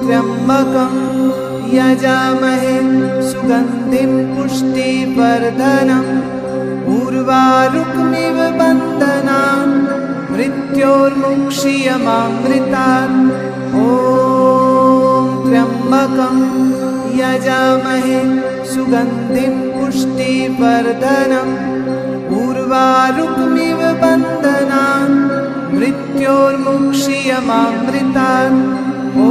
त्र्यम्बकं यजामहे सुगन्धिं पुष्टिवर्धनम् उर्वारुकमिव बन्धनान् मृत्योर्मुक्षीयमामृतात्। ॐ त्र्यम्बकं यजामहे सुगन्धिं पुष्टिवर्धनम् उर्वारुकमिव बन्धनान् मृत्योर्मुक्षीयमामृतात्। ॐ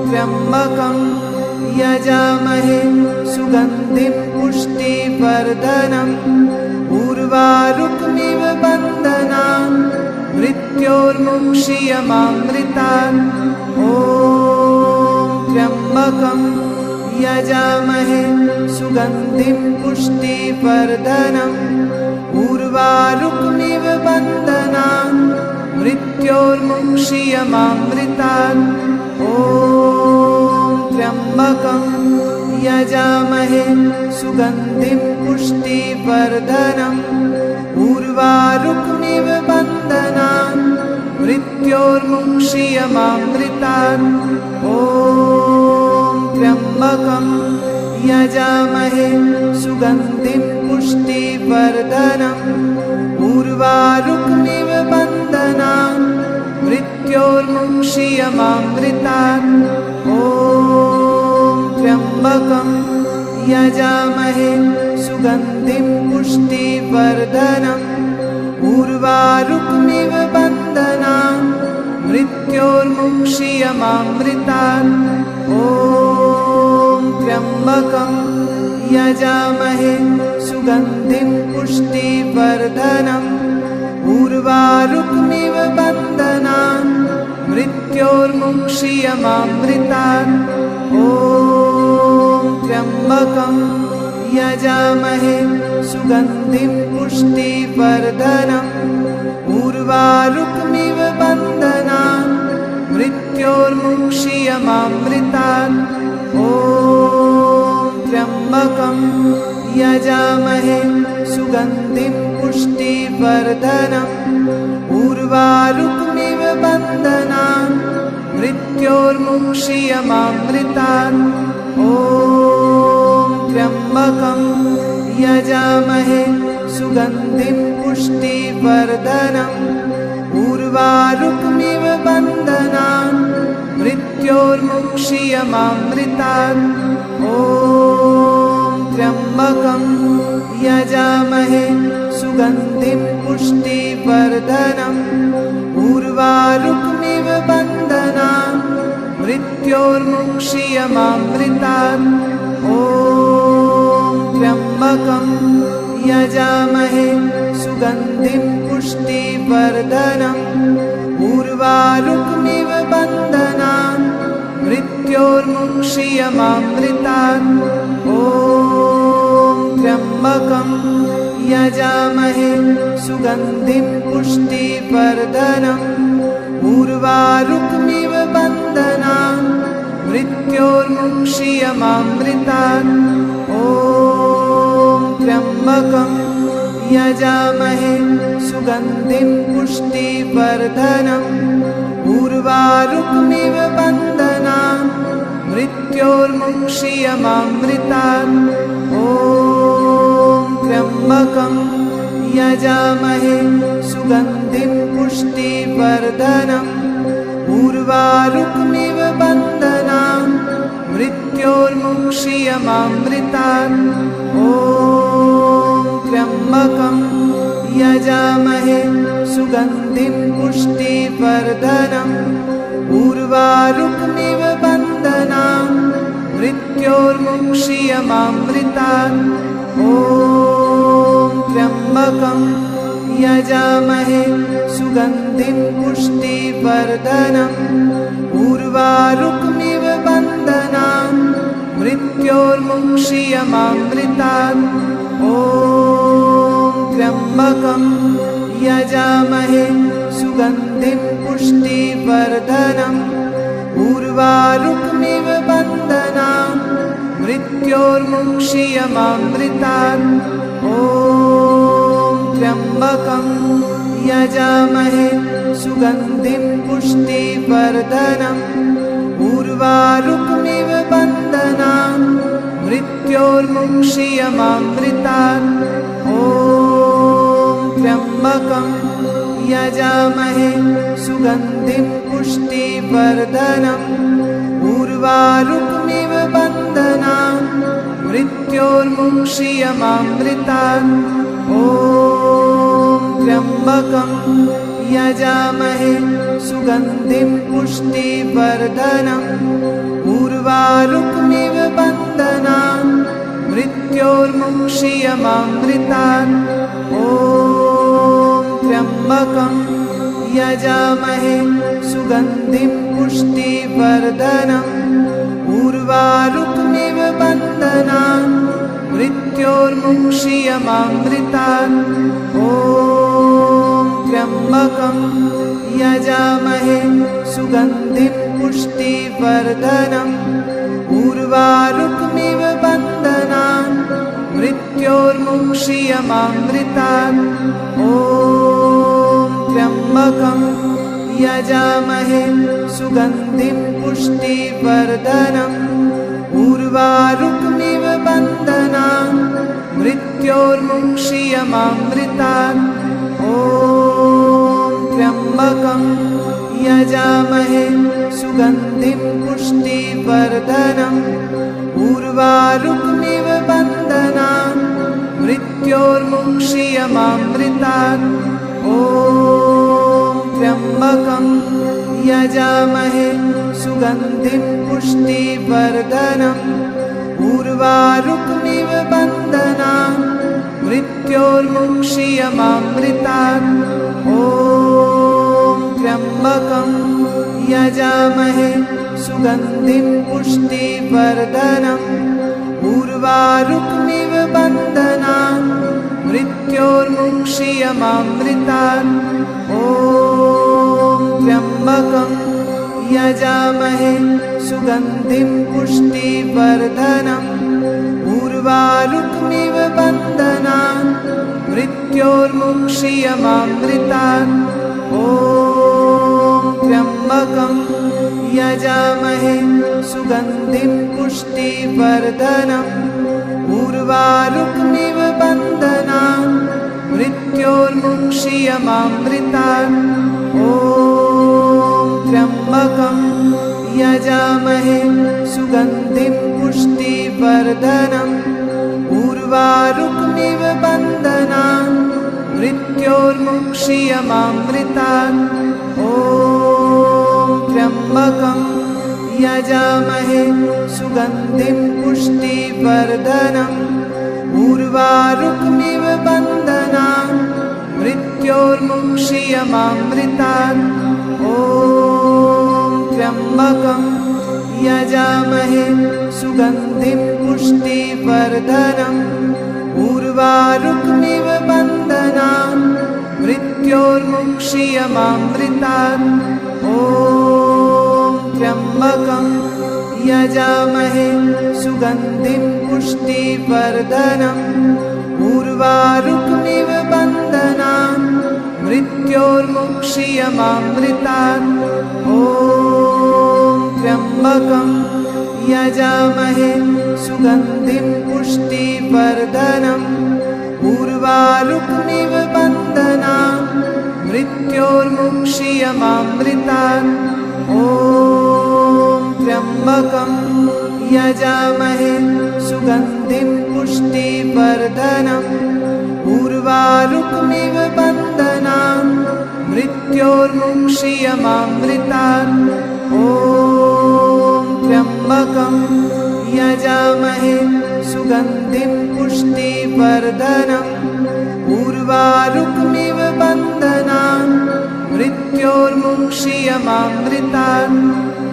त्र्यम्बकं यजामहे सुगन्धिं पुष्टिवर्धनम् उर्वारुकमिव बन्धनान् मृत्योर्मुक्षीयमामृतात्। ॐ त्र्यम्बकं यजामहे सुगन्धिं पुष्टिवर्धनम् उर्वारुकमिव बन्धनान् मृत्योर्मुक्षीयमामृतात्। ॐ त्र्यम्बकं यजामहे सुगन्धिं पुष्टिवर्धनम् उर्वारुकमिव बन्धनान् मृत्योर्मुक्षीयमामृतात्। ॐ त्र्यम्बकं यजामहे सुगन्धिं पुष्टिवर्धनम् उर्वारुकमिव बन्धनान् मृत्योर्मुक्षीयमामृतात्। ॐ त्र्यम्बकं यजामहे सुगन्धिं पुष्टिवर्धनम् उर्वारुकमिव बन्धनान् मृत्योर्मुक्षीयमामृतात्। ॐ त्र्यम्बकं यजामहे सुगन्धिं पुष्टिवर्धनम् उर्वारुकमिव बन्धनान् मृत्योर्मुक्षीयमामृतात्। ॐ त्र्यम्बकं यजामहे सुगन्धिं पुष्टिवर्धनम् उर्वारुकमिव बन्धनान् मृत्योर्मुक्षीयमामृतात्। ॐ त्र्यम्बकं यजामहे सुगन्धिं पुष्टिवर्धनम् उर्वारुकमिव बन्धनान् मृत्योर्मुक्षीयमामृतात्। ॐ त्र्यम्बकं यजामहे सुगन्धिं पुष्टिवर्धनम् उर्वारुकमिव बन्धनान् मृत्योर्मुक्षीयमामृतात्। ॐ त्र्यम्बकं यजामहे सुगन्धिं पुष्टिवर्धनम् उर्वारुकमिव बन्धनान् मृत्योर्मुक्षीयमामृतात्। ॐ त्र्यम्बकं यजामहे सुगन्धिं पुष्टिवर्धनम् उर्वारुकमिव बन्धनान् मृत्योर्मुक्षीयमामृतात्। ॐ त्र्यम्बकं यजामहे सुगन्धिं पुष्टिवर्धनम् उर्वारुकमिव बन्धनान् मृत्योर्मुक्षीयमामृतात्। ॐ त्र्यम्बकं यजामहे सुगन्धिं पुष्टिवर्धनम् उर्वारुकमिव बन्धनान् मृत्योर्मुक्षीयमामृतात्। ॐ त्र्यम्बकं यजामहे सुगन्धिं पुष्टिवर्धनम् उर्वारुकमिव बन्धनान् मृत्योर्मुक्षीयमामृतात्। ॐ त्र्यम्बकं यजामहे सुगन्धिं पुष्टिवर्धनम् उर्वारुकमिव बन्धनान् मृत्योर्मुक्षीयमामृतात्। ॐ त्र्यम्बकं यजामहे सुगन्धिं पुष्टिवर्धनम् उर्वारुकमिव बन्धनान् मृत्योर्मुक्षीयमामृतात्। ॐ त्र्यम्बकं यजामहे सुगन्धिं पुष्टिवर्धनम् उर्वारुकमिव बन्धनान् मृत्योर्मुक्षीयमामृतात्। ॐ त्र्यम्बकं यजामहे सुगन्धिं पुष्टिवर्धनम्। उर्वारुकमिव बन्धनान् मृत्योर्मुक्षीयमामृतात्। ॐ त्र्यम्बकं यजामहे सुगन्धिं पुष्टिवर्धनम्। उर्वारुकमिव बन्धनान् मृत्योर्मुक्षीयमामृतात्। ॐ त्र्यम्बकं यजामहे सुगन्धिं पुष्टिवर्धनम्। उर्वारुकमिव बन्धनान् मृत्योर्मुक्षीयमामृतात्। ॐ त्र्यम्बकं यजामहे सुगन्धिं पुष्टिवर्धनम्। उर्वारुकमिव बन्धनान् मृत्योर्मुक्षीयमामृतात्। ॐ त्र्यम्बकं यजामहे सुगन्धिं पुष्टिवर्धनम्। उर्वारुकमिव बन्धनान् मृत्योर्मुक्षीयमामृतात्। ॐ त्र्यम्बकं यजामहे सुगन्धिं पुष्टिवर्धनम्। उर्वारुकमिव बन्धनान् मृत्योर्मुक्षीयमामृतात्। ॐ त्र्यम्बकं यजामहे सुगन्धिं पुष्टिवर्धनम्। उर्वारुकमिव बन्धनान् मृत्योर्मुक्षीयमामृतात्। ॐ त्र्यम्बकं यजामहे सुगन्धिं पुष्टिवर्धनम्। उर्वारुकमिव बन्धनान् मृत्योर्मुक्षीयमामृतात्। ॐ त्र्यम्बकं यजामहे सुगन्धिं पुष्टिवर्धनम्। उर्वारुकमिव बन्धनान् मृत्योर्मुक्षीयमामृतात्। ॐ त्र्यम्बकं यजामहे सुगन्धिं पुष्टिवर्धनम्। उर्वारुकमिव बन्धनान् मृत्योर्मुक्षीयमामृतात्। ॐ त्र्यम्बकं यजामहे सुगन्धिं पुष्टिवर्धनम्। उर्वारुकमिव बन्धनान् मृत्योर्मुक्षीयमामृतात्। ॐ त्र्यम्बकं यजामहे सुगन्धिं पुष्टिवर्धनम्। उर्वारुकमिव बन्धनान् मृत्योर्मुक्षीयमामृतात्। ॐ त्र्यम्बकं यजामहे सुगन्धिं पुष्टिवर्धनम्। उर्वारुकमिव बन्धनान् मृत्योर्मुक्षीयमामृतात्। ॐ त्र्यम्बकं यजामहे सुगन्धिं पुष्टिवर्धनम्। उर्वारुकमिव बन्धनान् मृत्योर्मुक्षीयमामृतात्। ॐ त्र्यम्बकं यजामहे सुगन्धिं पुष्टिवर्धनम्। उर्वारुकमिव बन्धनान् मृत्योर्मुक्षीयमामृतात्। ॐ त्र्यम्बकं यजामहे सुगन्धिं पुष्टिवर्धनम्। उर्वारुकमिव बन्धनान् मृत्योर्मुक्षीयमामृतात्। ॐ त्र्यम्बकं यजामहे सुगन्धिं पुष्टिवर्धनम्। उर्वारुकमिव बन्धनान् मृत्योर्मुक्षीयमामृतात्। ॐ त्र्यम्बकं यजामहे सुगन्धिं पुष्टिवर्धनम्। उर्वारुकमिव बन्धनान् मृत्योर्मुक्षीयमामृतात्।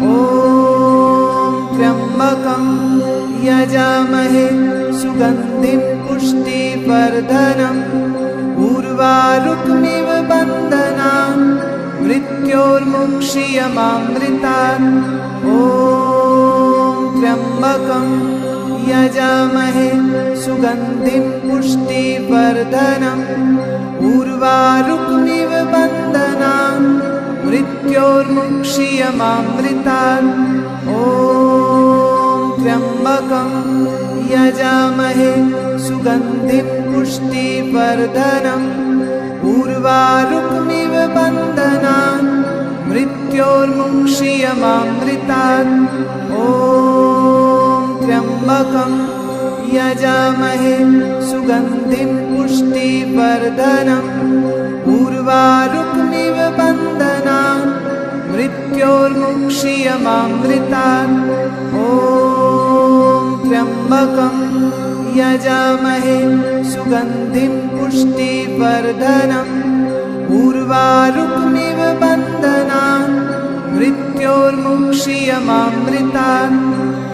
ॐ त्र्यम्बकं यजामहे सुगन्धिं पुष्टिवर्धनम्। उर्वारुकमिव बन्धनान् मृत्योर्मुक्षीयमामृतात्। ॐ त्र्यम्बकं यजामहे सुगन्धिं पुष्टिवर्धनम् उर्वारुकमिव बन्धनान् मृत्योर्मुक्षीयमामृतात् ॐ त्र्यम्बकं यजामहे सुगन्धिं पुष्टिवर्धनम् उर्वारुकमिव बन्धनान् मृत्योर्मुक्षीयमामृतात् ॐ त्र्यम्बकं यजामहे सुगन्धिं पुष्टिवर्धनम् उर्वारुकमिव बन्धनान् मृत्योर्मुक्षीयमामृतात् ॐ त्र्यम्बकं यजामहे सुगन्धिं पुष्टिवर्धनम् उर्वारुकमिव बन्धनान् मृत्योर्मुक्षीयमामृतात्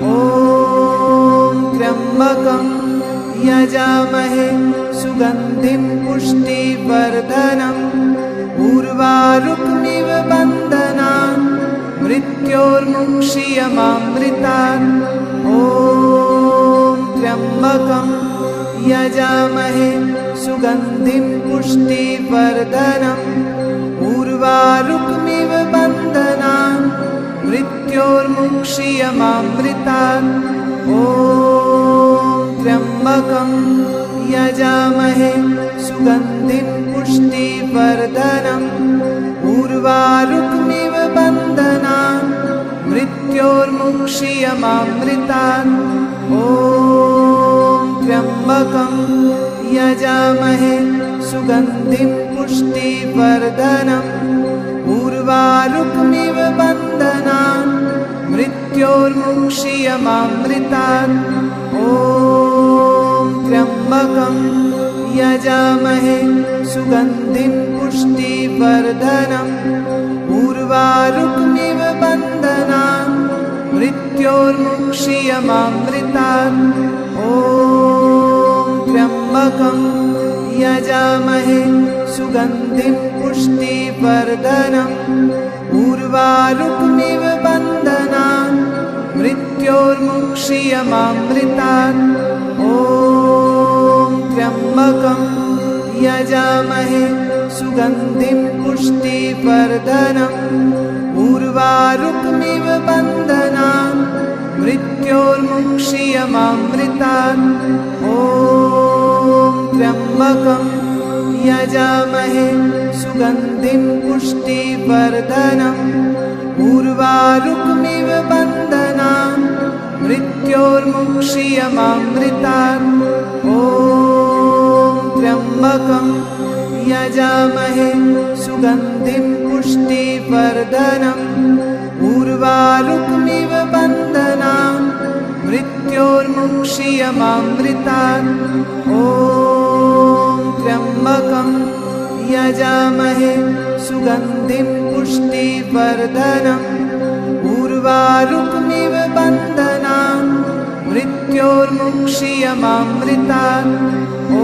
ॐ त्र्यम्बकं यजामहे सुगन्धिं पुष्टिवर्धनम् उर्वारुकमिव बन्धनान् मृत्योर्मुक्षीयमामृतात् ॐ त्र्यम्बकं यजामहे सुगन्धिं पुष्टिवर्धनम् उर्वारुकमिव बन्धनान् मृत्योर्मुक्षीयमामृतात् ॐ त्र्यम्बकं यजामहे सुगन्धिं पुष्टिवर्धनम् उर्वारुकमिव बन्धनान् मृत्योर्मुक्षीयमामृतात् ॐ त्र्यम्बकं यजामहे सुगन्धिं पुष्टिवर्धनम् उर्वारुकमिव बन्धनान् मृत्योर्मुक्षीयमामृतात् ॐ त्र्यम्बकं यजामहे सुगन्धिं पुष्टिवर्धनम् उर्वारुकमिव बन्धनान् मृत्योर्मुक्षीयमामृतात् ॐ त्र्यम्बकं यजामहे सुगन्धिं पुष्टिवर्धनम् उर्वारुकमिव बन्धनान् मृत्योर्मुक्षीयमामृतात् ॐ त्र्यम्बकं यजामहे सुगन्धिं पुष्टिवर्धनम् उर्वारुकमिव बन्धनान् मृत्योर्मुक्षीयमामृतात् ॐ त्र्यम्बकं यजामहे सुगन्धिं पुष्टिवर्धनम् उर्वारुकमिव बन्धनान् मृत्योर्मुक्षीयमामृतात् ॐ त्र्यम्बकं यजामहे सुगन्धिं पुष्टिवर्धनम् उर्वारुकमिव बन्धनान् मृत्योर्मुक्षीयमामृतात् ॐ त्र्यम्बकं यजामहे सुगन्धिं पुष्टिवर्धनम् उर्वारुकमिव बन्धनान् मृत्योर्मुक्षीयमामृतात् ॐ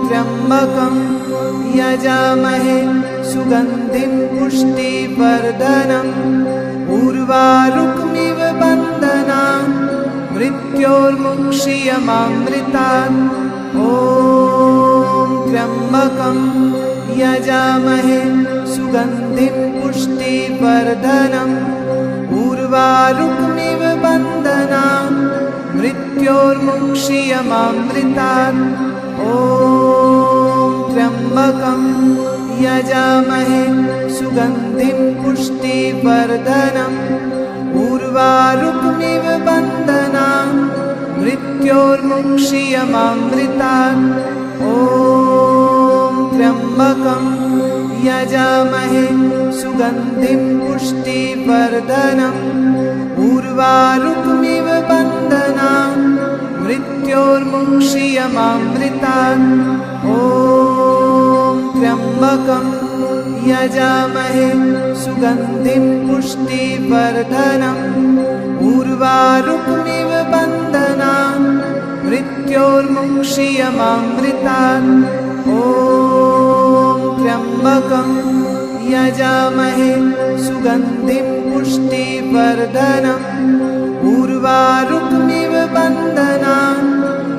त्र्यम्बकं यजामहे सुगन्धिं पुष्टिवर्धनम् उर्वारुकमिव बन्धनान् मृत्योर्मुक्षीयमामृतात् ॐ त्र्यम्बकं यजामहे सुगन्धिं पुष्टिवर्धनम् उर्वारुकमिव बन्धनान् मृत्योर्मुक्षीयमामृतात् ॐ त्र्यम्बकं यजामहे सुगन्धिं पुष्टिवर्धनम् उर्वारुकमिव बन्धनान् मृत्योर्मुक्षीयमामृतात् ॐ त्र्यम्बकं यजामहे सुगन्धिं पुष्टिवर्धनम् उर्वारुकमिव बन्धनान् मृत्योर्मुक्षीयमामृतात् ॐ त्र्यम्बकं यजामहे सुगन्धिं पुष्टिवर्धनम् उर्वारुकमिव बन्धनान् मृत्योर्मुक्षीयमामृतात् ॐ त्र्यम्बकं यजामहे सुगन्धिं पुष्टिवर्धनम् उर्वारुकमिव बन्धनान्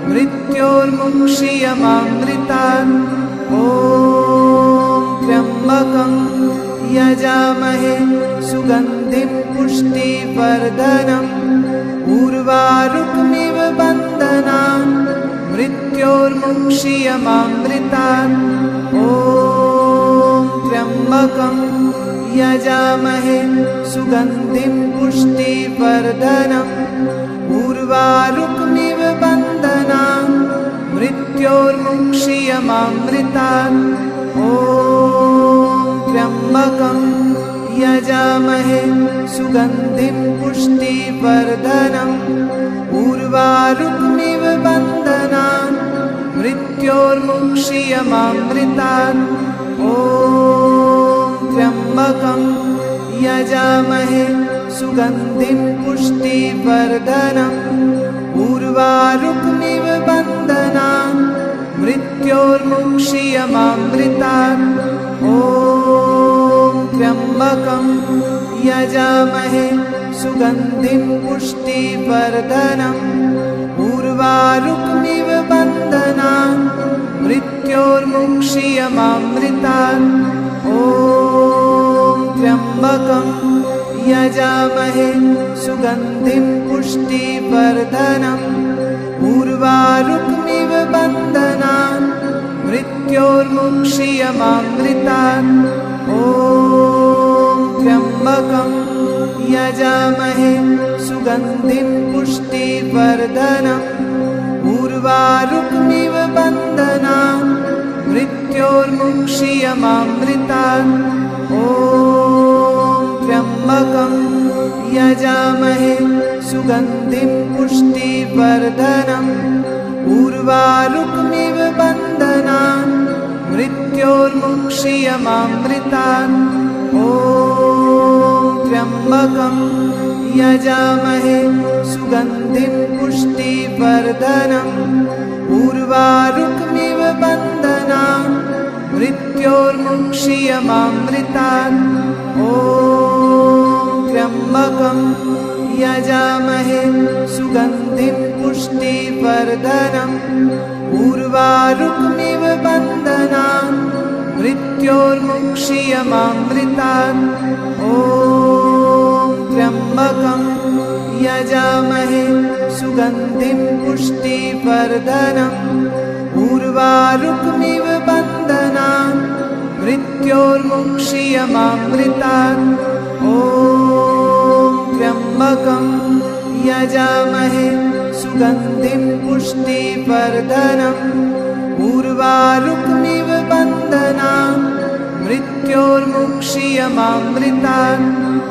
मृत्योर्मुक्षीयमामृतात् ॐ त्र्यम्बकं यजामहे सुगन्धिं पुष्टिवर्धनम् उर्वारुकमिव बन्धनान् मृत्योर्मुक्षीयमामृतात् ॐ त्र्यम्बकं यजामहे सुगन्धिं पुष्टिवर्धनम् उर्वारुकमिव बन्धनान् मृत्योर्मुक्षीयमामृतात् ॐ त्र्यम्बकं यजामहे सुगन्धिं पुष्टिवर्धनम् उर्वारुकमिव बन्धनान् मृत्योर्मुक्षीयमामृतात् ॐ त्र्यम्बकं यजामहे सुगन्धिं पुष्टिवर्धनम् उर्वारुकमिव बन्धनान् मृत्योर्मुक्षीयमामृतात् ॐ त्र्यम्बकं यजामहे सुगन्धिं पुष्टिवर्धनम् उर्वारुकमिव बन्धनान् मृत्योर्मुक्षीयमामृतात् ॐ त्र्यम्बकं यजामहे सुगन्धिं पुष्टिवर्धनम् उर्वारुकमिव बन्धनान् मृत्योर्मुक्षीयमामृतात् ॐ त्र्यम्बकं यजामहे सुगन्धिं पुष्टिवर्धनम् उर्वारुकमिव बन्धनान् मृत्योर्मुक्षीयमामृतात् ॐ त्र्यम्बकं यजामहे सुगन्धिं पुष्टिवर्धनम् उर्वारुकमिव बन्धनान् मृत्योर्मुक्षीयमामृतात् ॐ त्र्यम्बकं यजामहे सुगन्धिं पुष्टिवर्धनम् उर्वारुकमिव बन्धनान् मृत्योर्मुक्षीयमामृतात् ॐ त्र्यम्बकं यजामहे सुगन्धिं पुष्टिवर्धनम् उर्वारुकमिव बन्धनान् मृत्योर्मुक्षीयमामृतात् ॐ त्र्यम्बकं यजामहे सुगन्धिं पुष्टिवर्धनम् उर्वारुकमिव बन्धनान् मृत्योर्मुक्षीयमामृतात् ॐ त्र्यम्बकं यजामहे सुगन्धिं पुष्टिवर्धनम् उर्वारुकमिव बन्धनान् मृत्योर्मुक्षीयमामृतात् ॐ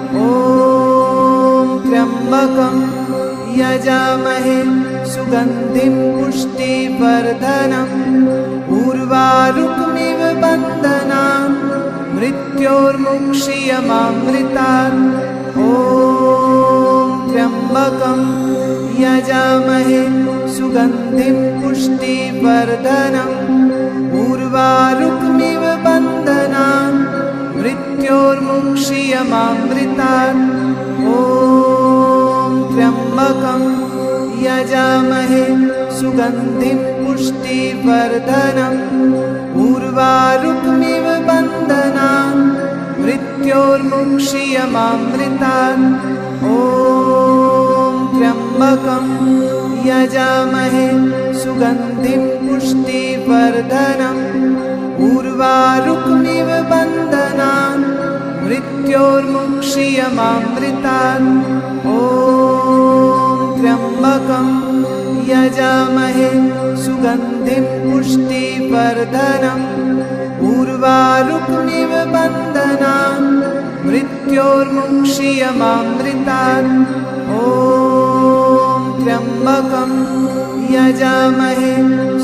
त्र्यम्बकं यजामहे सुगन्धिं पुष्टिवर्धनम् उर्वारुकमिव बन्धनान् मृत्योर्मुक्षीयमामृतात् ॐ त्र्यम्बकं यजामहे सुगन्धिं पुष्टिवर्धनम् उर्वारुकमिव बन्धनान् मृत्योर्मुक्षीयमामृतात् ॐ त्र्यम्बकं यजामहे सुगन्धिं पुष्टिवर्धनम् उर्वारुकमिव बन्धनान् मृत्योर्मुक्षीयमामृतात् ॐ त्र्यम्बकं यजामहे सुगन्धिं पुष्टिवर्धनम् उर्वारुकमिव बन्धनान् मृत्योर्मुक्षीयमामृतात् ॐ त्र्यम्बकं यजामहे सुगन्धिं पुष्टिवर्धनम् उर्वारुकमिव बन्धनान् मृत्योर्मुक्षीयमामृतात् ॐ त्र्यम्बकं यजामहे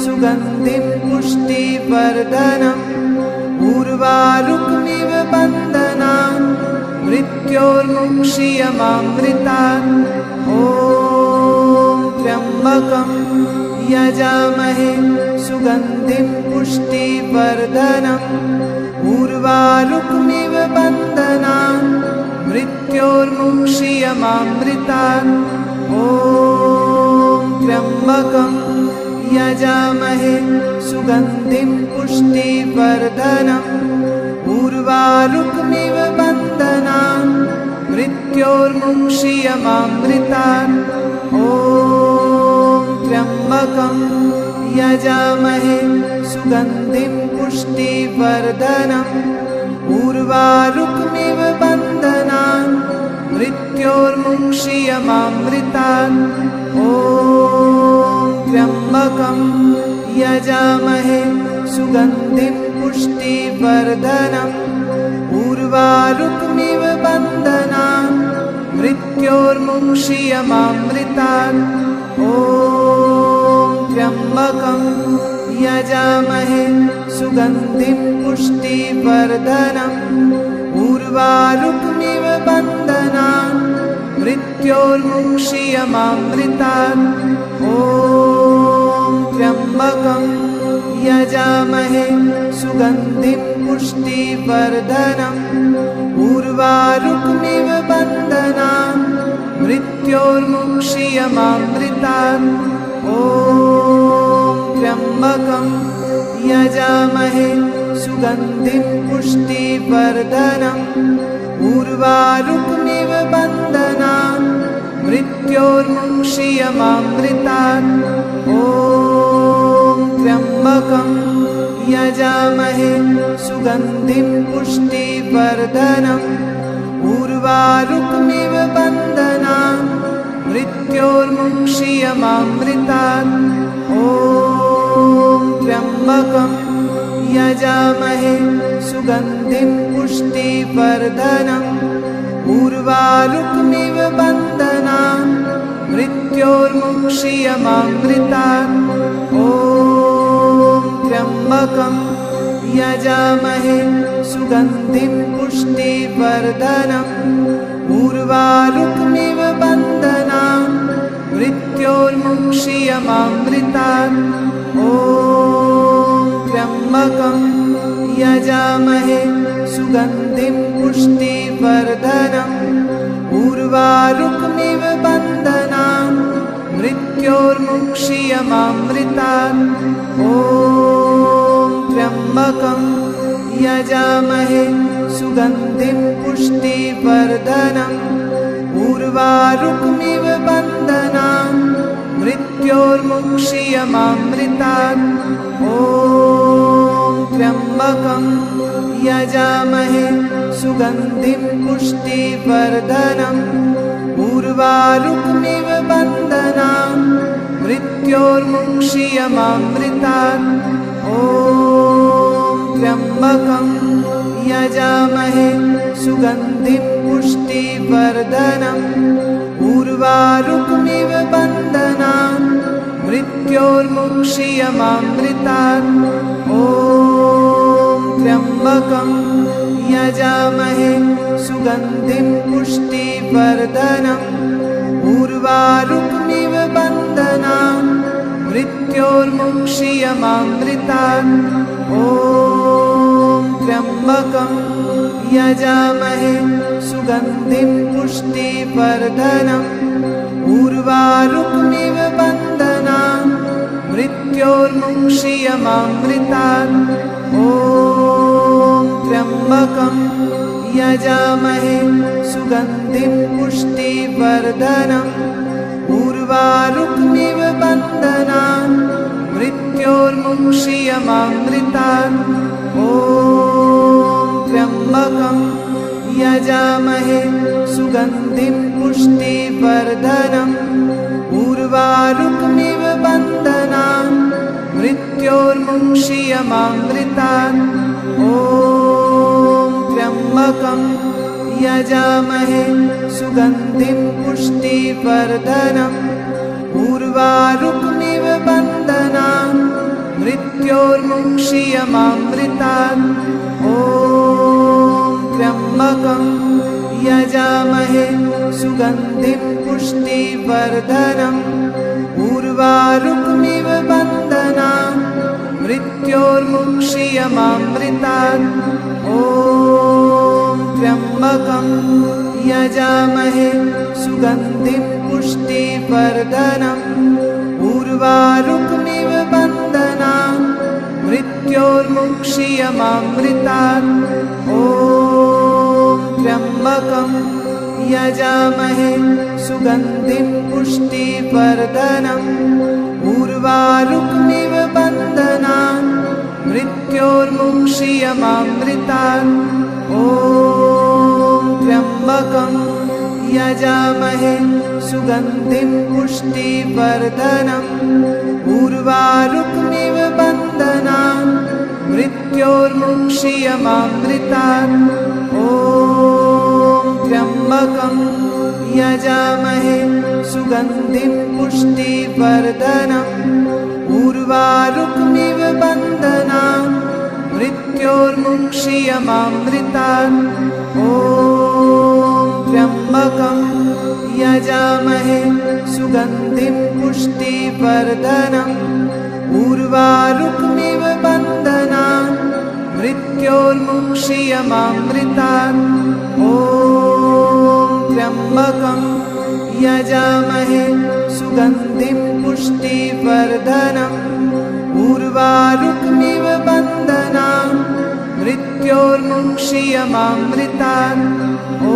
सुगन्धिं पुष्टिवर्धनम् उर्वारुकमिव बन्धनान् मृत्योर्मुक्षीयमामृतात् ॐ त्र्यम्बकं यजामहे सुगन्धिं पुष्टिवर्धनम् उर्वारुकमिव बन्धनान् मृत्योर्मुक्षीयमामृतात् ॐ त्र्यम्बकं यजामहे सुगन्धिं पुष्टिवर्धनम् उर्वारुकमिव बन्धनान् मृत्योर्मुक्षीयमामृतात् ॐ त्र्यम्बकं यजामहे सुगन्धिं पुष्टिवर्धनम् उर्वारुकमिव बन्धनान् मृत्योर्मुक्षीयमामृतात् ॐ त्र्यम्बकं यजामहे सुगन्धिं पुष्टिवर्धनम् उर्वारुकमिव बन्धनान् मृत्योर्मुक्षीयमामृतात् ॐ त्र्यम्बकं यजामहे सुगन्धिं पुष्टिवर्धनम् उर्वारुकमिव बन्धनान् मृत्योर्मुक्षीयमामृतात् ॐ त्र्यम्बकं यजामहे सुगन्धिं पुष्टिवर्धनम् उर्वारुकमिव बन्धनान् मृत्योर्मुक्षीयमामृतात् ॐ त्र्यम्बकं यजामहे सुगन्धिं पुष्टिवर्धनम् उर्वारुकमिव बन्धनान् मृत्योर्मुक्षीयमामृतात् ॐ त्र्यम्बकं यजामहे सुगन्धिं पुष्टिवर्धनम् उर्वारुकमिव बन्धनान् मृत्योर्मुक्षीयमामृतात् ॐ त्र्यम्बकं यजामहे सुगन्धिं पुष्टिवर्धनम् उर्वारुकमिव बन्धनान् मृत्योर्मुक्षीयमामृतात् ॐ त्र्यम्बकं यजामहे सुगन्धिं पुष्टिवर्धनम् उर्वारुकमिव बन्धनान् मृत्योर्मुक्षीयमामृतात् ॐ त्र्यम्बकं यजामहे सुगन्धिं पुष्टिवर्धनम् उर्वारुकमिव बन्धनान् मृत्योर्मुक्षीयमामृतात् ॐ त्र्यम्बकं यजामहे सुगन्धिं पुष्टिवर्धनम् उर्वारुकमिव बन्धनान् मृत्योर्मुक्षीयमामृतात् ॐ त्र्यम्बकं यजामहे सुगन्धिं पुष्टिवर्धनम् उर्वारुकमिव बन्धनान् मृत्योर्मुक्षीयमामृतात् ॐ त्र्यम्बकं यजामहे सुगन्धिं पुष्टिवर्धनम् उर्वारुकमिव बन्धनान् मृत्योर्मुक्षीयमामृतात् ॐ त्र्यम्बकं यजामहे सुगन्धिं पुष्टिवर्धनम् उर्वारुकमिव बन्धनान् मृत्योर्मुक्षीयमामृतात् ॐ त्र्यम्बकं यजामहे सुगन्धिं पुष्टिवर्धनम् उर्वारुकमिव बन्धनान् मृत्योर्मुक्षीयमामृतात् ॐ त्र्यम्बकं यजामहे सुगन्धिं पुष्टिवर्धनम् उर्वारुकमिव बन्धनान् मृत्योर्मुक्षीयमामृतात् ॐ त्र्यम्बकं यजामहे सुगन्धिं पुष्टिवर्धनम् उर्वारुकमिव बन्धनान् मृत्योर्मुक्षीयमामृतात् ॐ त्र्यम्बकं यजामहे सुगन्धिं पुष्टिवर्धनम् उर्वारुकमिव बन्धनान् मृत्योर्मुक्षीयमामृतात् ॐ त्र्यम्बकं यजामहे सुगन्धिं पुष्टिवर्धनम् उर्वारुकमिव बन्धनान् मृत्योर्मुक्षीयमामृतात् ॐ त्र्यम्बकं यजामहे सुगन्धिं पुष्टिवर्धनम् उर्वारुकमिव बन्धनान् मृत्योर्मुक्षीयमामृतात्। ॐ त्र्यम्बकं यजामहे सुगन्धिं पुष्टिवर्धनम् उर्वारुकमिव बन्धनान् मृत्योर्मुक्षीयमामृतात्। ॐ त्र्यम्बकं यजामहे सुगन्धिं पुष्टिवर्धनम् उर्वारुकमिव बन्धनान् मृत्योर्मुक्षीयमामृतात्। ॐ त्र्यम्बकं यजामहे सुगन्धिं पुष्टिवर्धनम् उर्वारुकमिव बन्धनान् मृत्योर्मुक्षीयमामृतात्। ॐ त्र्यम्बकं यजामहे सुगन्धिं पुष्टिवर्धनम् उर्वारुकमिव बन्धनान् मृत्योर्मुक्षीयमामृतात्। ॐ त्र्यम्बकं यजामहे सुगन्धिं पुष्टिवर्धनम् उर्वारुकमिव बन्धनान् मृत्योर्मुक्षीयमामृतात्। ॐ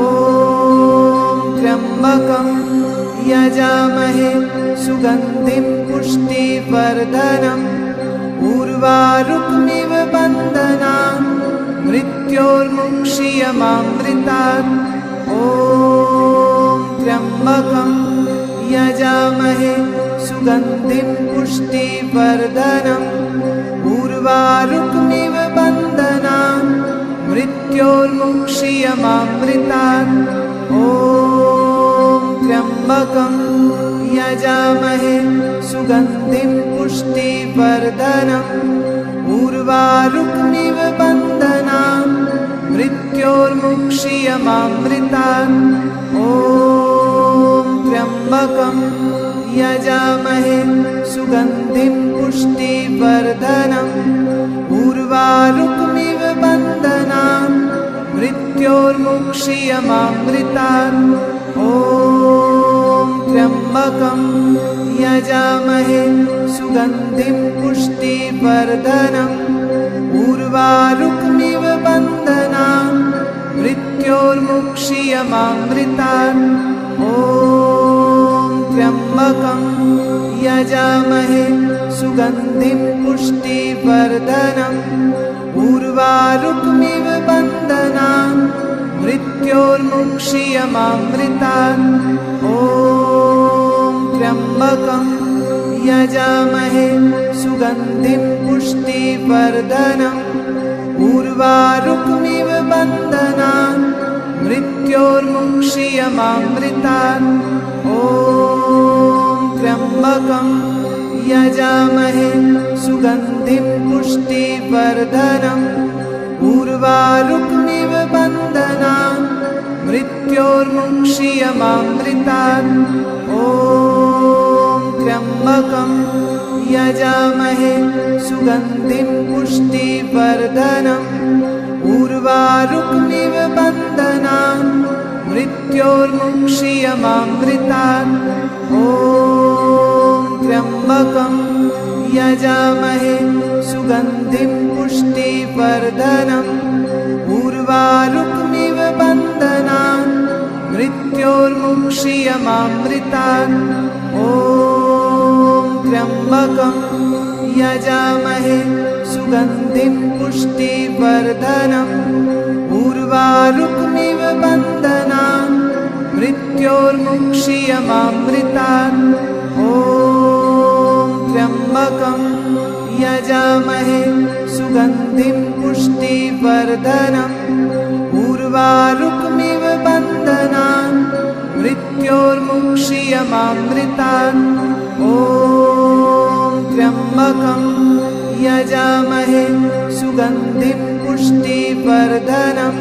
त्र्यम्बकं यजामहे सुगन्धिं पुष्टिवर्धनम् उर्वारुकमिव बन्धनान् मृत्योर्मुक्षीयमामृतात्। ॐ त्र्यम्बकं यजामहे सुगन्धिं पुष्टिवर्धनम् उर्वारुकमिव बन्धनान् मृत्योर्मुक्षीयमामृतात्। ॐ त्र्यम्बकं यजामहे सुगन्धिं पुष्टिवर्धनम् उर्वारुकमिव बन्धनान् मृत्योर्मुक्षीयमामृतात्। ॐ त्र्यम्बकं यजामहे सुगन्धिं पुष्टिवर्धनम् उर्वारुकमिव बन्धनान् मृत्योर्मुक्षीयमामृतात्। ॐ त्र्यम्बकं यजामहे सुगन्धिं पुष्टिवर्धनम् उर्वारुकमिव बन्धनान् मृत्योर्मुक्षीयमामृतात्। ॐ त्र्यम्बकं यजामहे सुगन्धिं पुष्टिवर्धनम् उर्वारुकमिव बन्धनान् मृत्योर्मुक्षीयमामृतात्। ॐ त्र्यम्बकं यजामहे सुगन्धिं पुष्टिवर्धनम् उर्वारुकमिव बन्धनान् मृत्योर्मुक्षीयमामृतात्। ॐ त्र्यम्बकं यजामहे सुगन्धिं पुष्टिवर्धनम् उर्वारुकमिव बन्धनान् मृत्योर्मुक्षीयमामृतात्। ॐ त्र्यम्बकं यजामहे सुगन्धिं पुष्टिवर्धनम् उर्वारुकमिव बन्धनान् मृत्योर्मुक्षीयमामृतात्। ॐ त्र्यम्बकं यजामहे सुगन्धिं पुष्टिवर्धनम् उर्वारुकमिव बन्धनान् मृत्योर्मुक्षीयमामृतात्। ॐ त्र्यम्बकं यजामहे सुगन्धिं पुष्टिवर्धनम् उर्वारुकमिव बन्धनान् मृत्योर्मुक्षीयमामृतात्। ॐ त्र्यम्बकं यजामहे सुगन्धिं पुष्टिवर्धनम् उर्वारुकमिव बन्धनान् मृत्योर्मुक्षीयमामृतात्। ॐ त्र्यम्बकं यजामहे सुगन्धिं पुष्टिवर्धनम्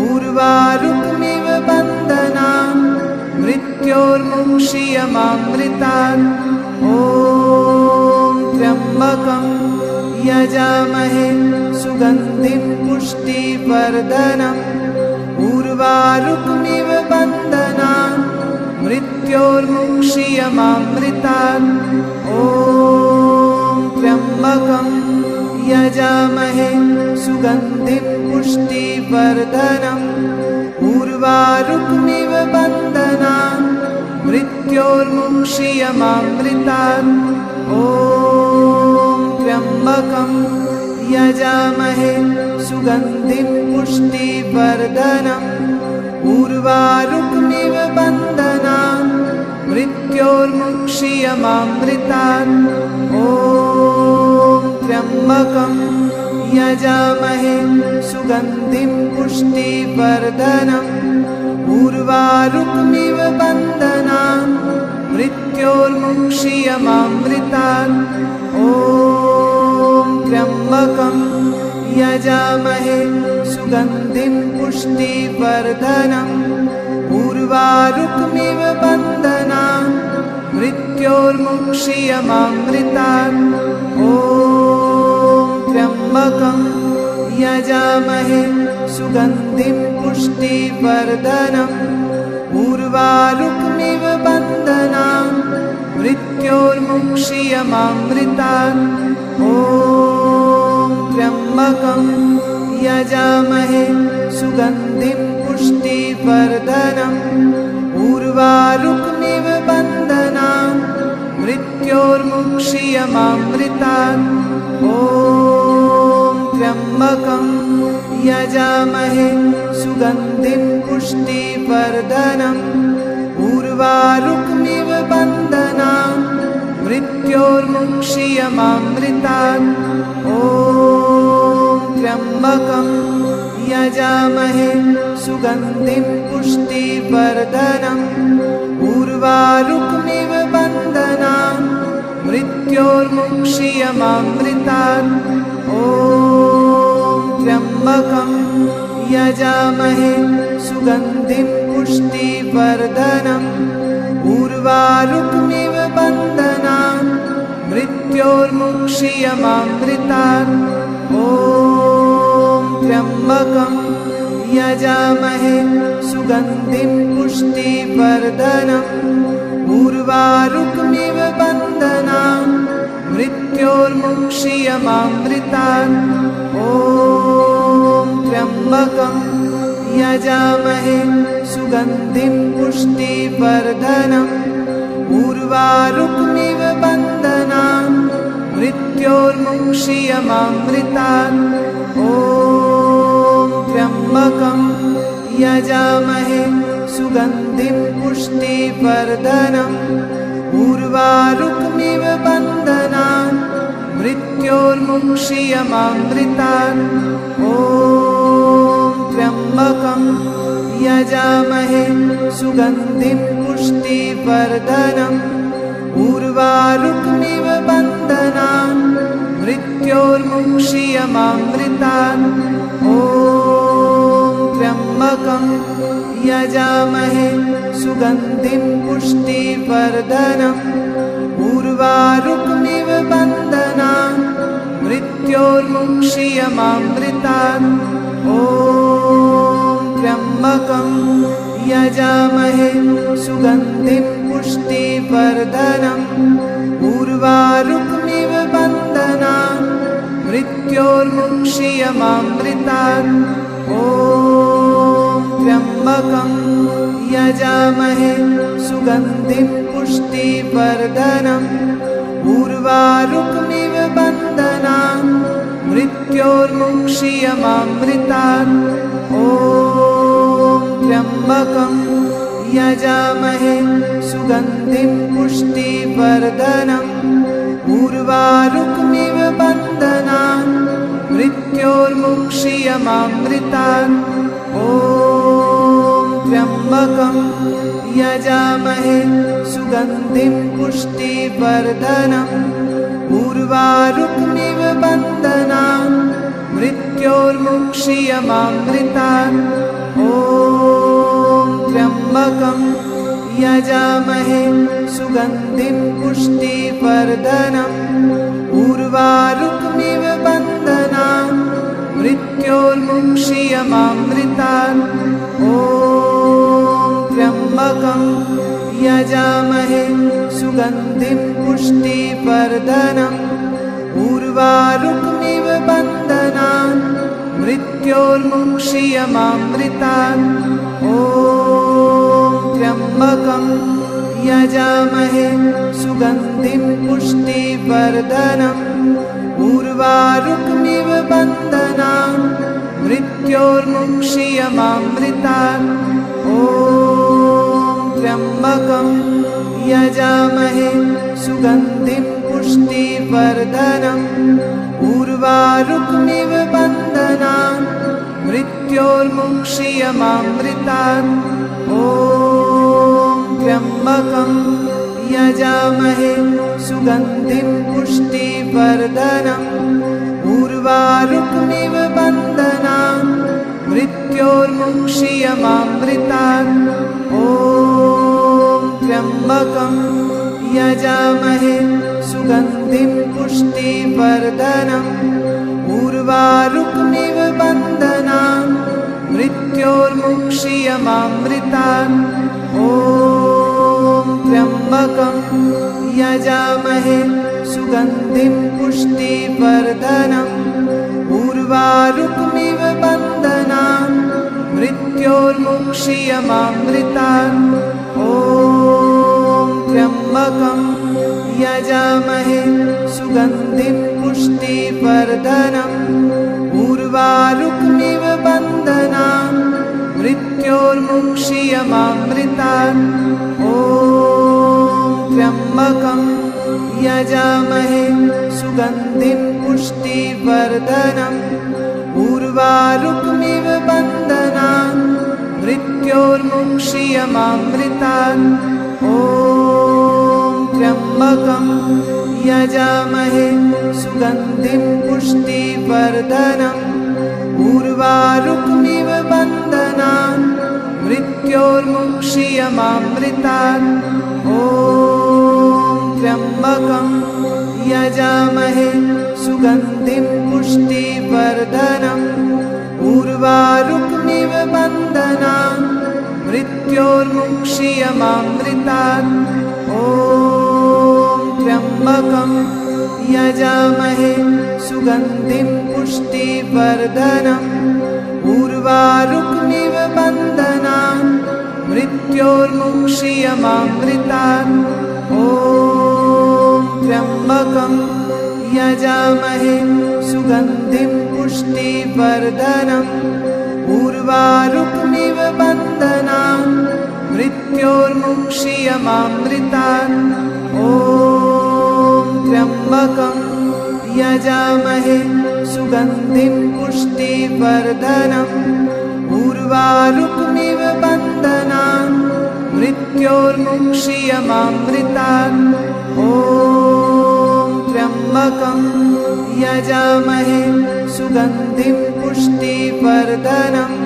उर्वारुकमिव बन्धनान् मृत्योर्मुक्षीयमामृतात्। ॐ त्र्यम्बकं यजामहे सुगन्धिं पुष्टिवर्धनम् उर्वारुकमिव बन्धनान् मृत्योर्मुक्षीयमामृतात्। मृत्योर्मुक्षीयमामृतात्। ॐ त्र्यम्बकं यजामहे सुगन्धिं पुष्टिवर्धनम्। उर्वारुकमिव बन्धनान् मृत्योर्मुक्षीयमामृतात्। ॐ त्र्यम्बकं यजामहे सुगन्धिं पुष्टिवर्धनम्। उर्वारुकमिव बन्धनान् मृत्योर्मुक्षीयमामृतात्। ॐ त्र्यम्बकं यजामहे सुगन्धिं पुष्टिवर्धनम्। उर्वारुकमिव बन्धनान् मृत्योर्मुक्षीयमामृतात्। ॐ त्र्यम्बकं यजामहे सुगन्धिं पुष्टिवर्धनम्। उर्वारुकमिव बन्धनान् मृत्योर्मुक्षीयमामृतात्। ॐ त्र्यम्बकं यजामहे सुगन्धिं पुष्टिवर्धनम्। उर्वारुकमिव बन्धनान् मृत्योर्मुक्षीयमामृतात्। ॐ त्र्यम्बकं यजामहे सुगन्धिं पुष्टिवर्धनम्। उर्वारुकमिव बन्धनान् मृत्योर्मुक्षीयमामृतात्। ॐ त्र्यम्बकं यजामहे सुगन्धिं पुष्टिवर्धनम्। उर्वारुकमिव बन्धनान् मृत्योर्मुक्षीयमामृतात्। ॐ त्र्यम्बकं यजामहे सुगन्धिं पुष्टिवर्धनम्। उर्वारुकमिव बन्धनान् मृत्योर्मुक्षीयमामृतात्। ॐ त्र्यम्बकं यजामहे सुगन्धिं पुष्टिवर्धनम्। उर्वारुकमिव बन्धनान् मृत्योर्मुक्षीयमामृतात्। ॐ त्र्यम्बकं यजामहे सुगन्धिं पुष्टिवर्धनम्। उर्वारुकमिव बन्धनान् मृत्योर्मुक्षीयमामृतात्। ॐ त्र्यम्बकं यजामहे सुगन्धिं पुष्टिवर्धनम्। उर्वारुकमिव बन्धनान् मृत्योर्मुक्षीयमामृतात्। ॐ त्र्यम्बकं यजामहे सुगन्धिं पुष्टिवर्धनम्। उर्वारुकमिव बन्धनान् मृत्योर्मुक्षीयमामृतात्। ॐ त्र्यम्बकं यजामहे सुगन्धिं पुष्टिवर्धनम्। उर्वारुकमिव बन्धनान् मृत्योर्मुक्षीयमामृतात्। ॐ त्र्यम्बकं यजामहे सुगन्धिं पुष्टिवर्धनम्। उर्वारुकमिव बन्धनान् मृत्योर्मुक्षीयमामृतात्। ॐ त्र्यम्बकं यजामहे सुगन्धिं पुष्टिवर्धनम्। उर्वारुकमिव बन्धनान् मृत्योर्मुक्षीयमामृतात्। ॐ त्र्यम्बकं यजामहे सुगन्धिं पुष्टिवर्धनम्। उर्वारुकमिव बन्धनान् मृत्योर्मुक्षीयमामृतात्। ॐ त्र्यम्बकं यजामहे सुगन्धिं पुष्टिवर्धनम्। उर्वारुकमिव बन्धनान् मृत्योर्मुक्षीयमामृतात्। ॐ त्र्यम्बकं यजामहे सुगन्धिं पुष्टिवर्धनम्। उर्वारुकमिव बन्धनान् मृत्योर्मुक्षीयमामृतात्। ॐ त्र्यम्बकं यजामहे सुगन्धिं पुष्टिवर्धनम्। उर्वारुकमिव बन्धनान् मृत्योर्मुक्षीयमामृतात्। ॐ त्र्यम्बकं यजामहे सुगन्धिं पुष्टिवर्धनम् उर्वारुकमिव बन्धनान् मृत्योर्मुक्षीयमामृतात् ॐ त्र्यम्बकं यजामहे सुगन्धिं पुष्टिवर्धनम् उर्वारुकमिव बन्धनान् मृत्योर्मुक्षीयमामृतात् ॐ त्र्यम्बकं यजामहे सुगन्धिं पुष्टिवर्धनम् उर्वारुकमिव बन्धनान् मृत्योर्मुक्षीयमामृतात् ॐ त्र्यम्बकं यजामहे सुगन्धिं पुष्टिवर्धनम् उर्वारुकमिव बन्धनान् मृत्योर्मुक्षीयमामृतात् ॐ त्र्यम्बकं यजामहे सुगन्धिं पुष्टिवर्धनम् उर्वारुकमिव बन्धनान् मृत्योर्मुक्षीयमामृतात् ॐ त्र्यम्बकं यजामहे सुगन्धिं पुष्टिवर्धनम् उर्वारुकमिव बन्धनान् मृत्योर्मुक्षीयमामृतात् ॐ त्र्यम्बकं यजामहे सुगन्धिं पुष्टिवर्धनम् उर्वारुकमिव बन्धनान् मृत्योर्मुक्षीयमामृतात् ॐ त्र्यम्बकं यजामहे सुगन्धिं पुष्टिवर्धनम् उर्वारुकमिव बन्धनान् मृत्योर्मुक्षीयमामृतात् ॐ त्र्यम्बकं यजामहे सुगन्धिं पुष्टिवर्धनम् उर्वारुकमिव बन्धनान् मृत्योर्मुक्षीयमामृतात् ॐ त्र्यम्बकं यजामहे सुगन्धिं पुष्टिवर्धनम् उर्वारुकमिव बन्धनान् मृत्योर्मुक्षीयमामृतात् ॐ त्र्यम्बकं यजामहे सुगन्धिं पुष्टिवर्धनम् उर्वारुकमिव बन्धनान् मृत्योर्मुक्षीयमामृतात् ॐ त्र्यम्बकं यजामहे सुगन्धिं पुष्टिवर्धनम् उर्वारुकमिव बन्धनान् मृत्योर्मुक्षीयमामृतात् ॐ त्र्यम्बकं यजामहे सुगन्धिं पुष्टिवर्धनम् उर्वारुकमिव बन्धनान् मृत्योर्मुक्षीयमामृतात् ॐ त्र्यम्बकं यजामहे सुगन्धिं पुष्टिवर्धनम्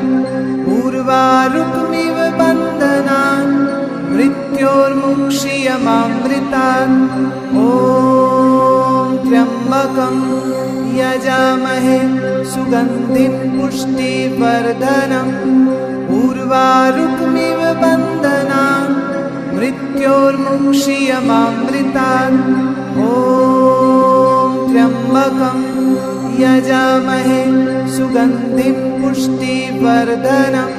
उर्वारुकमिव बन्धनान् मृत्योर्मुक्षीयमामृतात् ॐ त्र्यम्बकं यजामहे सुगन्धिं पुष्टिवर्धनम् उर्वारुकमिव बन्धनान् मृत्योर्मुक्षीयमामृतात् ॐ त्र्यम्बकं यजामहे सुगन्धिं पुष्टिवर्धनम्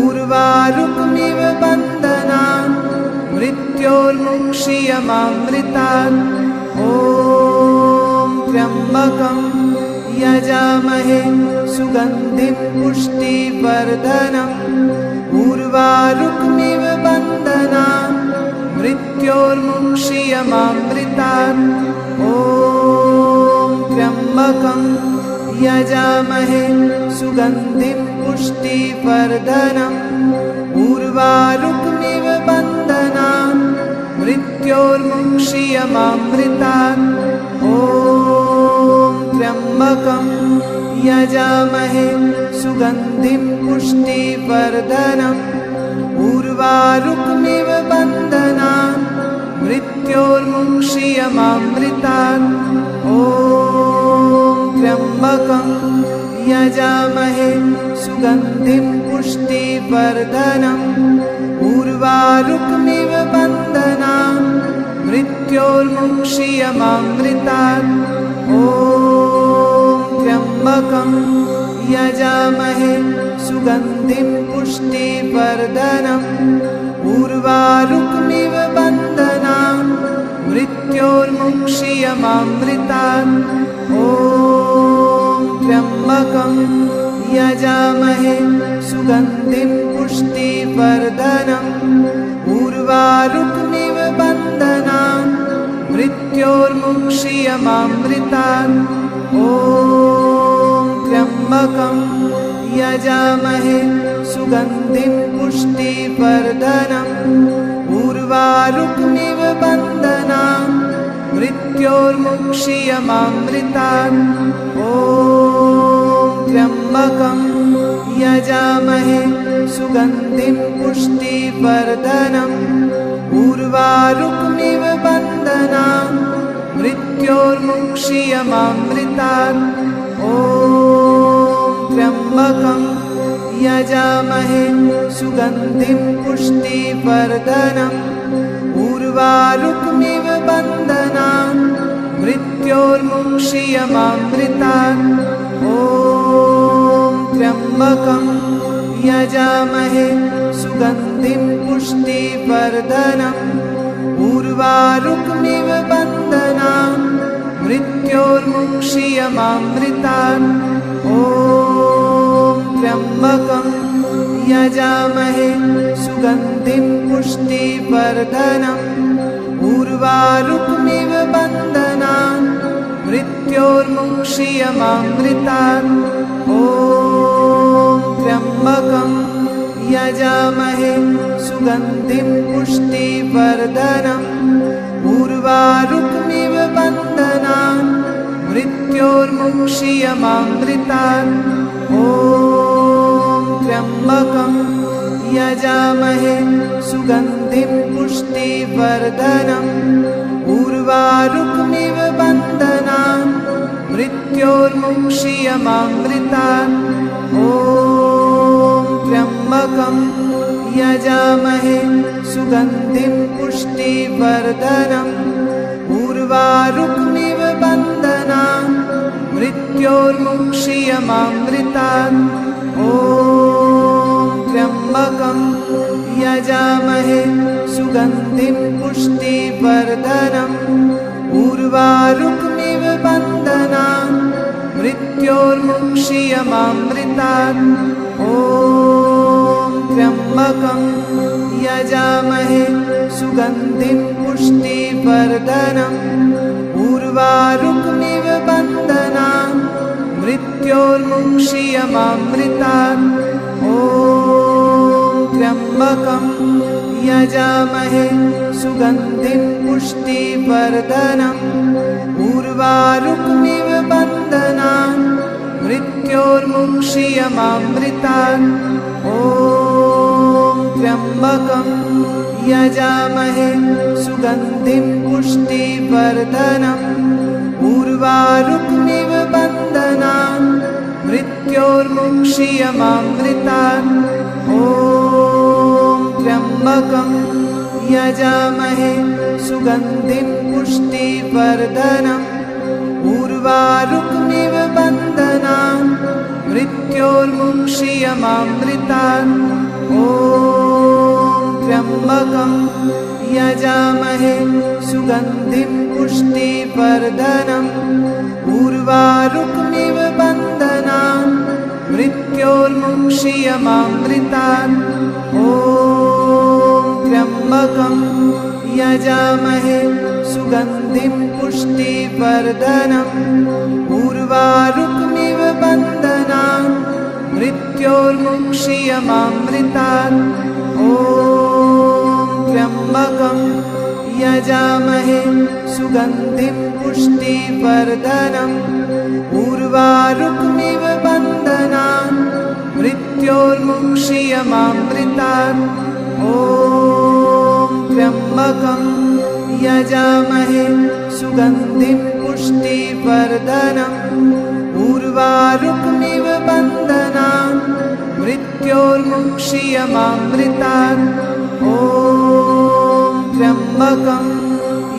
उर्वारुकमिव बन्धनान् मृत्योर्मुक्षीयमामृतात् ॐ त्र्यम्बकं यजामहे सुगन्धिं पुष्टिवर्धनम् उर्वारुकमिव बन्धनान् मृत्योर्मुक्षीयमामृतात् ॐ त्र्यम्बकं यजामहे सुगन्धिं पुष्टिवर्धनम् उर्वारुकमिव बन्धनान् मृत्योर्मुक्षीयमामृतात् ॐ त्र्यम्बकं यजामहे सुगन्धिं पुष्टिवर्धनम् उर्वारुकमिव बन्धनान् मृत्योर्मुक्षीयमामृतात् ॐ त्र्यम्बकं यजामहे सुगन्धिं पुष्टिवर्धनम् उर्वारुकमिव मृत्योर्मुक्षीयमामृतात्। ॐ त्र्यम्बकं यजामहे सुगन्धिं पुष्टिवर्धनम्। उर्वारुकमिव बन्धनान् मृत्योर्मुक्षीयमामृतात्। ॐ त्र्यम्बकं यजामहे सुगन्धिं पुष्टिवर्धनम्। उर्वारुकमिव बन्धनान् मृत्योर्मुक्षीयमामृतात्। ॐ त्र्यम्बकं यजामहे सुगन्धिं पुष्टिवर्धनम्। उर्वारुकमिव बन्धनान् मृत्योर्मुक्षीयमामृतात्। ॐ त्र्यम्बकं यजामहे सुगन्धिं पुष्टिवर्धनम्। उर्वारुकमिव बन्धनान् मृत्योर्मुक्षीयमामृतात्। ॐ त्र्यम्बकं यजामहे सुगन्धिं पुष्टिवर्धनम्। उर्वारुकमिव बन्धनान् मृत्योर्मुक्षीयमामृतात्। ॐ त्र्यम्बकं यजामहे सुगन्धिं पुष्टिवर्धनम्। उर्वारुकमिव बन्धनान् मृत्योर्मुक्षीयमामृतात्। ॐ त्र्यम्बकं यजामहे सुगन्धिं पुष्टिवर्धनम्। उर्वारुकमिव बन्धनान् मृत्योर्मुक्षीयमामृतात्। ॐ त्र्यम्बकं यजामहे सुगन्धिं पुष्टिवर्धनम्। उर्वारुकमिव बन्धनान् मृत्योर्मुक्षीयमामृतात्। ॐ त्र्यम्बकं यजामहे सुगन्धिं पुष्टिवर्धनम्। उर्वारुकमिव बन्धनान् मृत्योर्मुक्षीयमामृतात्। ॐ त्र्यम्बकं यजामहे सुगन्धिं पुष्टिवर्धनम्। उर्वारुकमिव बन्धनान् मृत्योर्मुक्षीयमामृतात्। ॐ त्र्यम्बकं यजामहे सुगन्धिं पुष्टिवर्धनम्। उर्वारुकमिव बन्धनान् मृत्योर्मुक्षीयमामृतात्। ॐ त्र्यम्बकं यजामहे सुगन्धिं पुष्टिवर्धनम्। उर्वारुकमिव बन्धनान् मृत्योर्मुक्षीयमामृतात्। ॐ त्र्यम्बकं यजामहे सुगन्धिं पुष्टिवर्धनम्। उर्वारुकमिव बन्धनान् मृत्योर्मुक्षीयमामृतात्। ॐ त्र्यम्बकं यजामहे सुगन्धिं पुष्टिवर्धनम्। उर्वारुकमिव बन्धनान् मृत्योर्मुक्षीयमामृतात्। ॐ त्र्यम्बकं यजामहे सुगन्धिं पुष्टिवर्धनम्। उर्वारुकमिव बन्धनान् मृत्योर्मुक्षीयमामृतात्। ॐ त्र्यम्बकं यजामहे सुगन्धिं पुष्टिवर्धनम्। उर्वारुकमिव बन्धनान् मृत्योर्मुक्षीयमामृतात्। ॐ त्र्यम्बकं यजामहे सुगन्धिं पुष्टिवर्धनम्। उर्वारुकमिव बन्धनान् मृत्योर्मुक्षीयमामृतात्। ॐ त्र्यम्बकं यजामहे सुगन्धिं पुष्टिवर्धनम्। उर्वारुकमिव बन्धनान् मृत्योर्मुक्षीयमामृतात्। ॐ त्र्यम्बकं यजामहे सुगन्धिं पुष्टिवर्धनम्। उर्वारुकमिव बन्धनान् मृत्योर्मुक्षीयमामृतात्। ॐ त्र्यम्बकं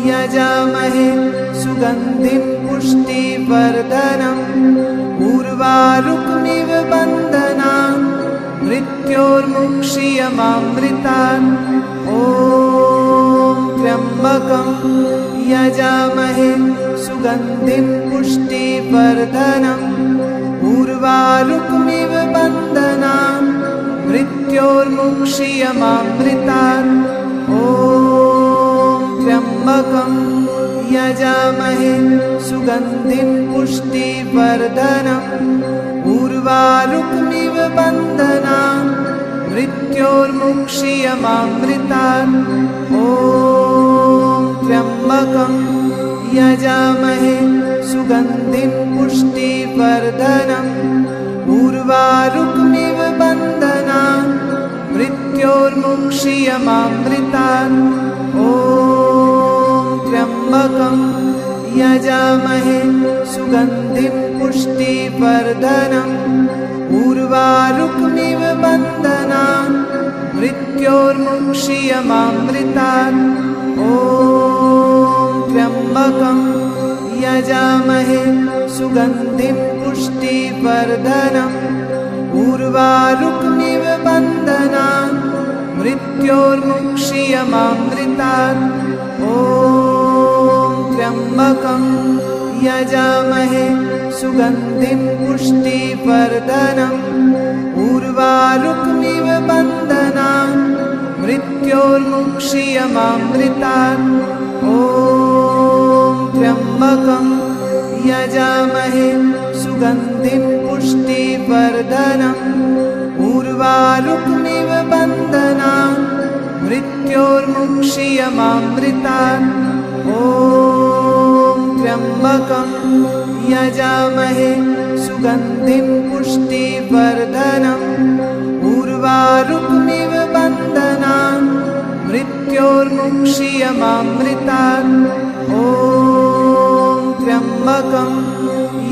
यजामहे सुगन्धिं पुष्टिवर्धनम् उर्वारुकमिव बन्धनान् मृत्योर्मुक्षीयमामृतात् ॐ त्र्यम्बकं यजामहे सुगन्धिं पुष्टिवर्धनम् उर्वारुकमिव बन्धनान् मृत्योर्मुक्षीयमामृतात् ॐ त्र्यम्बकं यजामहे सुगन्धिं पुष्टिवर्धनम् उर्वारुकमिव बन्धनान् मृत्योर्मुक्षीयमामृतात् ॐ त्र्यम्बकं यजामहे सुगन्धिं पुष्टिवर्धनम् उर्वारुकमिव बन्धनान् मृत्योर्मुक्षीयमामृतात् ॐ त्र्यम्बकं यजामहे सुगन्धिं पुष्टिवर्धनम् उर्वारुकमिव बन्धनान् मृत्योर्मुक्षीयमामृतात् ॐ त्र्यम्बकं यजामहे सुगन्धिं पुष्टिवर्धनम् उर्वारुकमिव बन्धनान् मृत्योर्मुक्षीयमामृतात् ॐ त्र्यम्बकं यजामहे सुगन्धिं पुष्टिवर्धनम् उर्वारुकमिव बन्धनान् मृत्योर्मुक्षीयमामृतात् ॐ त्र्यम्बकं यजामहे सुगन्धिं पुष्टिवर्धनम् उर्वारुकमिव बन्धनान् मृत्योर्मुक्षीयमामृतात् ॐ त्र्यम्बकं यजामहे सुगन्धिं पुष्टिवर्धनम् उर्वारुकमिव बन्धनान् मृत्योर्मुक्षीयमामृतात् ॐ त्र्यम्बकं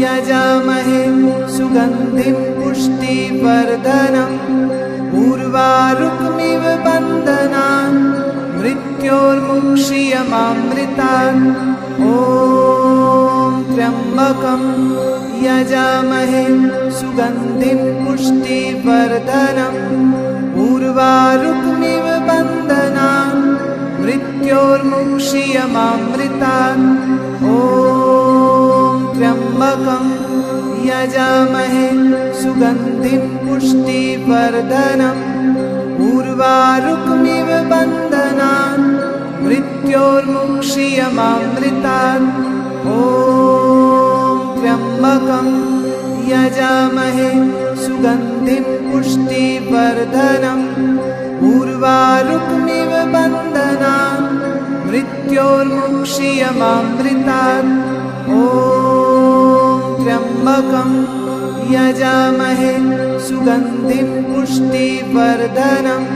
यजामहे सुगन्धिं पुष्टिवर्धनम् उर्वारुकमिव बन्धनान् मृत्योर्मुक्षीयमामृतात् ॐ त्र्यम्बकं यजामहे सुगन्धिं पुष्टिवर्धनम् उर्वारुकमिव बन्धनान् मृत्योर्मुक्षीयमामृतात् ॐ त्र्यम्बकं यजामहे सुगन्धिं पुष्टिवर्धनम् उर्वारुकमिव बन्धनान् मृत्योर्मुक्षीयमामृतात् ॐ त्र्यम्बकं यजामहे सुगन्धिं पुष्टिवर्धनम् उर्वारुकमिव बन्धनान् मृत्योर्मुक्षीयमामृतात् ॐ त्र्यम्बकं यजामहे सुगन्धिं पुष्टिवर्धनम्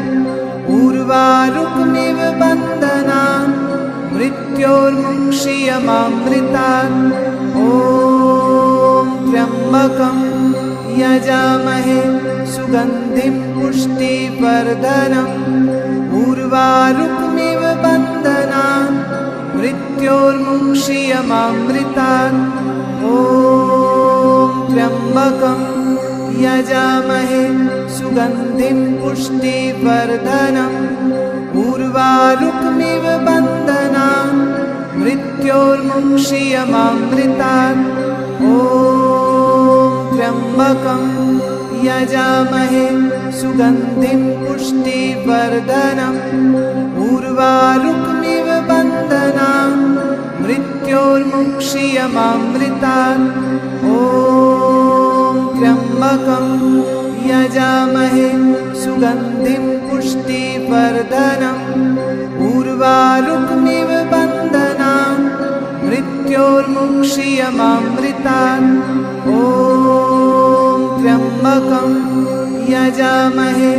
उर्वारुकमिव बन्धनान् मृत्योर्मुक्षीयमामृतात् ॐ त्र्यम्बकं यजामहे सुगन्धिं पुष्टिवर्धनम् उर्वारुकमिव बन्धनान् मृत्योर्मुक्षीयमामृतात् ॐ त्र्यम्बकं यजामहे सुगन्धिं पुष्टिवर्धनम् उर्वारुकमिव बन्धनान् मृत्योर्मुक्षीयमामृतात् ॐ त्र्यम्बकं यजामहे सुगन्धिं पुष्टिवर्धनम् उर्वारुकमिव बन्धनान् मृत्योर्मुक्षीयमामृतात् ॐ त्र्यम्बकं यजामहे सुगन्धिं पुष्टिवर्धनम् उर्वारुकमिव बन्धनान् मृत्योर्मुक्षीयमामृतात् ॐ त्र्यम्बकं यजामहे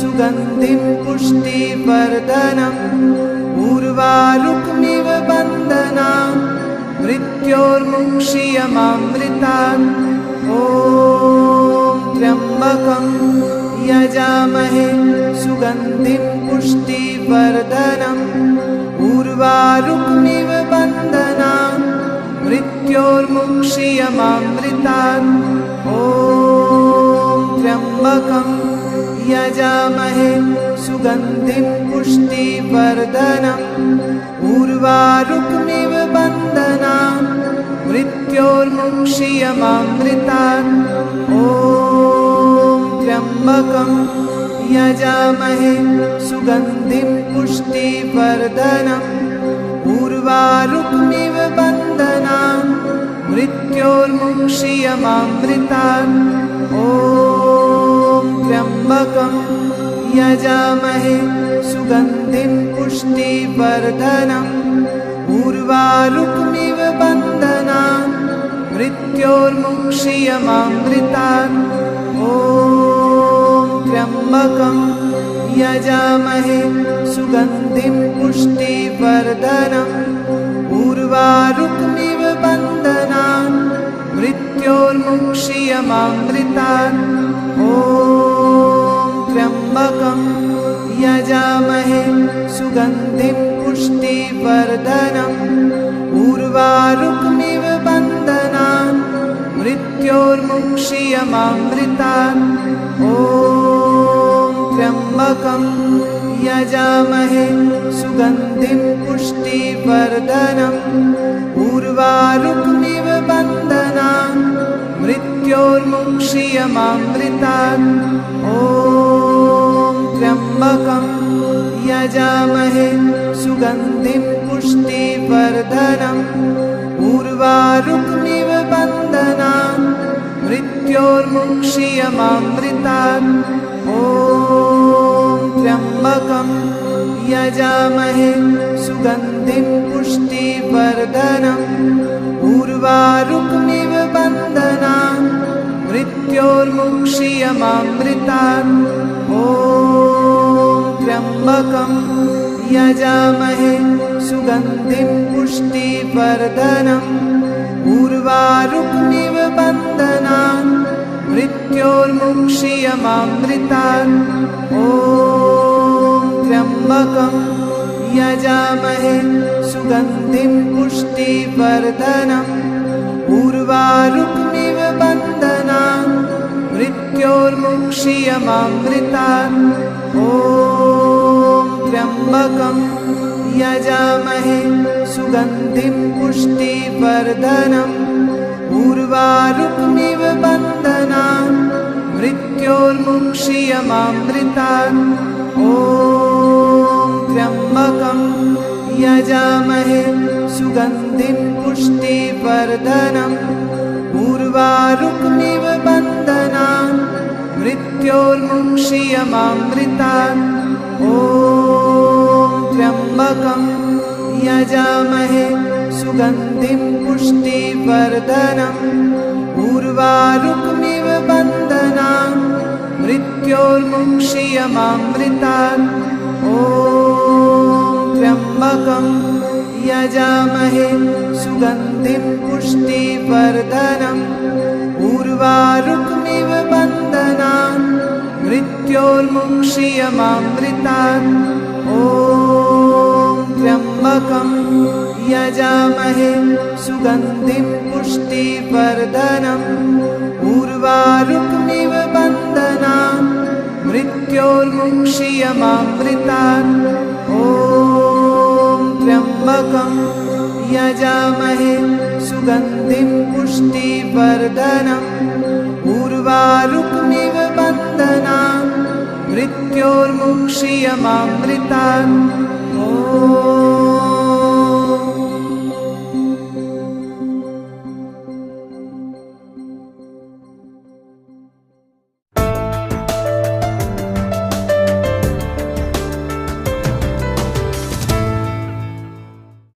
सुगन्धिं पुष्टिवर्धनम् उर्वारुकमिव बन्धनान् मृत्योर्मुक्षीयमामृतात् ॐ त्र्यम्बकं यजामहे सुगन्धिं पुष्टिवर्धनम् उर्वारुकमिव बन्धनान् मृत्योर्मुक्षीयमामृतात् ॐ त्र्यम्बकं यजामहे सुगन्धिं पुष्टिवर्धनम् उर्वारुकमिव बन्धनान् मृत्योर्मुक्षीयमामृतात् ॐ त्र्यम्बकं यजामहे सुगन्धिं पुष्टिवर्धनम् उर्वारुकमिव बन्धनान् मृत्योर्मुक्षीयमामृतात् ॐ त्र्यम्बकं यजामहे सुगन्धिं पुष्टिवर्धनम् उर्वारुकमिव बन्धनान् मृत्योर्मुक्षीयमामृतात् ॐ त्र्यम्बकं यजामहे सुगन्धिं पुष्टिवर्धनम् उर्वारुकमिव बन्धनान् मृत्योर्मुक्षीयमामृतात् ॐ त्र्यम्बकं यजामहे सुगन्धिं पुष्टिवर्धनम् उर्वारुकमिव बन्धनान् मृत्योर्मुक्षीयमामृतात् ॐ त्र्यम्बकं यजामहे सुगन्धिं पुष्टिवर्धनम् उर्वारुकमिव बन्धनान् मृत्योर्मुक्षीयमामृतात् ॐ त्र्यम्बकं यजामहे सुगन्धिं पुष्टिवर्धनम् उर्वारुकमिव बन्धनान् मृत्योर्मुक्षीयमामृतात् ॐ त्र्यम्बकं यजामहे सुगन्धिं पुष्टिवर्धनम् उर्वारुकमिव बन्धनान् मृत्योर्मुक्षीयमामृतात् ॐ त्र्यम्बकं यजामहे सुगन्धिं पुष्टिवर्धनम् उर्वारुकमिव बन्धनान् मृत्योर्मुक्षीयमामृतात् ॐ त्र्यम्बकं यजामहे सुगन्धिं पुष्टिवर्धनम् उर्वारुकमिव बन्धनान् मृत्योर्मुक्षीयमामृतात् ॐ त्र्यम्बकं यजामहे सुगन्धिं पुष्टिवर्धनम् उर्वारुकमिव बन्धनान् मृत्योर्मुक्षीयमामृतात् ॐ त्र्यम्बकं यजामहे सुगन्धिं पुष्टिवर्धनम् उर्वारुकमिव बन्धनान् मृत्योर्मुक्षीयमामृतात् ॐ त्र्यम्बकं यजामहे सुगन्धिं पुष्टिवर्धनम् उर्वारुकमिव बन्धनान् मृत्योर्मुक्षीयमामृतात् ॐ त्र्यम्बकं यजामहे सुगन्धिं पुष्टिवर्धनम् उर्वारुकमिव बन्धनान् मृत्योर्मुक्षीयमामृतात् ॐ त्र्यम्बकं यजामहे सुगन्धिं पुष्टिवर्धनम् उर्वारुकमिव बन्धनान् मृत्योर्मुक्षीयमामृतात् ॐ त्र्यम्बकं यजामहे सुगन्धिं पुष्टिवर्धनम् उर्वारुकमिव बन्धनान् मृत्योर्मुक्षीयमामृतात् ॐ